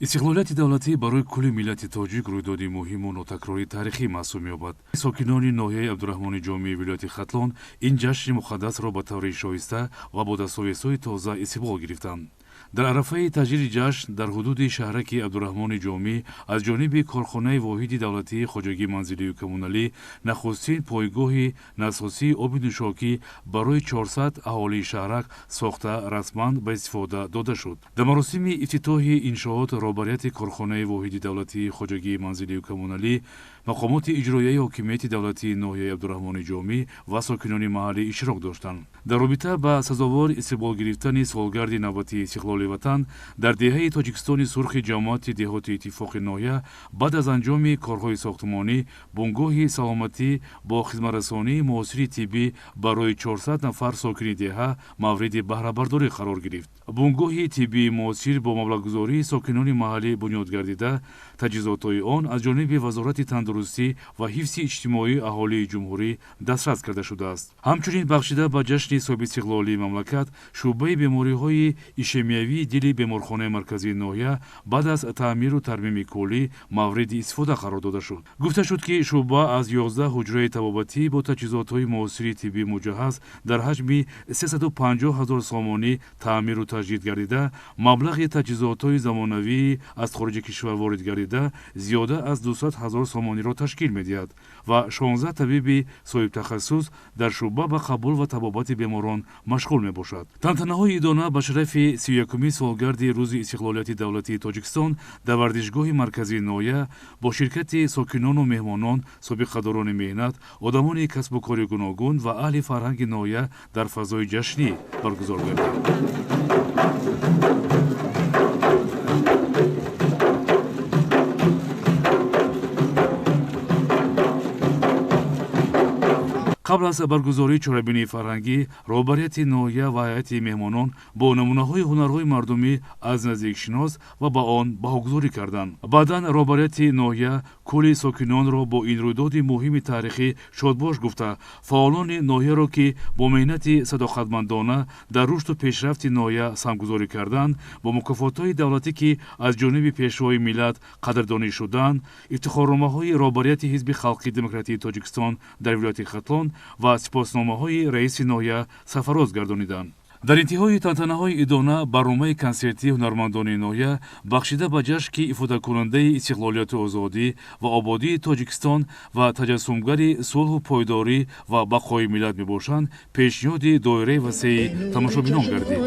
истиқлолияти давлатӣ барои кулли миллати тоҷик рӯйдоди муҳиму нотакрории таърихӣ маҳсуб меёбад. Сокинони ноҳияи Абдурахмони Ҷомии вилояти Хатлон ин ҷашни муқаддасро ба таври шоиста ва бо дастовесҳои тоза истиқбол гирифтанд. дар арафаи таҷдиди ҷашн дар ҳудуди шаҳраки Абдурахмони Ҷомӣ аз ҷониби Корхонаи воҳиди давлатии хоҷагии манзилию коммуналӣ нахустин пойгоҳи насосии оби нӯшокӣ барои 400 аҳолии шаҳрак сохта расман ба истифода дода шуд. дар маросими ифтитоҳи иншоот роҳбарияти Корхонаи воҳиди давлатии хоҷагии манзилию коммуналӣ, мақомоти иҷроияи ҳокимияти давлатии ноҳияи Абдурахмони Ҷомӣ ва сокинони маҳаллӣ иштирок доштанд. дар робита ба сазовор истиқбол гирифтани солгарди навбатии истиқлоли ватан дар деҳаи Тоҷикистони сурхи ҷамоати деҳоти иттифоқи ноҳия баъд аз анҷоми корҳои сохтмонӣ бунгоҳи саломатӣ бо хизматрасонии муосири тиббӣ барои 400 нафар сокини деҳа мавриди баҳрабардорӣ қарор гирифт. бунгоҳи тиббии муосир бо маблағгузории сокинони маҳаллӣ бунёд гардида, таҷҳизотҳои он аз ҷониби Вазорати тандурустӣ ва ҳифзи иҷтимоии аҳолии ҷумҳурӣ дастрас карда шудааст. ҳамчунин бахшида ба ҷашни собистиқлолии мамлакат шӯъбаи бемориҳои ишемиявии дили беморхонаи марказии ноҳия баъд аз таъмиру тармими куллӣ мавриди истифода қарор дода шуд. гуфта шуд, ки шӯъба аз 11 ҳуҷраи табобатӣ бо таҷҳизотҳои муосири тиббӣ муҷаҳҳаз дар ҳаҷми 350 000 сомонӣ таъмиру таҷдид гардида, маблағи таҷҳизотҳои замонавии аз хориҷи кишвар ворид гардида зиёда аз 200 000 сомониро ташкил медиҳад ва 16 табиби соҳибтахассус дар шӯъба ба қабул ва табобати беморон машғул мебошад. тантанаҳои идона ба шарафи 31-уми солгарди рӯзи истиқлолияти давлатии Тоҷикистон дар варзишгоҳи марказии ноҳия бо ширкати сокинону меҳмонон, собиқадорони меҳнат, одамони касбу кори гуногун ва аҳли фарҳанги ноҳия дар фазои ҷашнӣ баргузор гардид. қабл аз баргузории чорабинии фарҳангӣ, роҳбарияти ноҳия ва ҳайати меҳмонон бо намунаҳои ҳунарҳои мардумӣ аз наздикшинос ва ба он баҳогузорӣ карданд. баъдан роҳбарияти ноҳия кулли сокинонро бо ин рӯйдоди муҳими таърихӣ шодбош гуфта, фаъолони ноҳияро, ки бо меҳнати садоқатмандона дар рушду пешрафти ноҳия самгузорӣ карданд, бо мукофотҳои давлатӣ, ки аз ҷониби пешвои миллат қадрдонӣ шуданд, ифтихорномаҳои роҳбарияти Ҳизби халқии демократии Тоҷикистон дар вилояти Хатлон ва сипосномаҳои раиси ноҳия сарфароз гардониданд. дар интиҳои тантанаҳои идона барномаи консертии ҳунармандони ноҳия бахшида ба ҷашн, ки ифодакунандаи истиқлолияту озодӣ ва ободии Тоҷикистон ва таҷассумгари сулҳу пойдорӣ ва бақои миллат мебошанд, пешниҳоди доираи васеи тамошобинон гардид.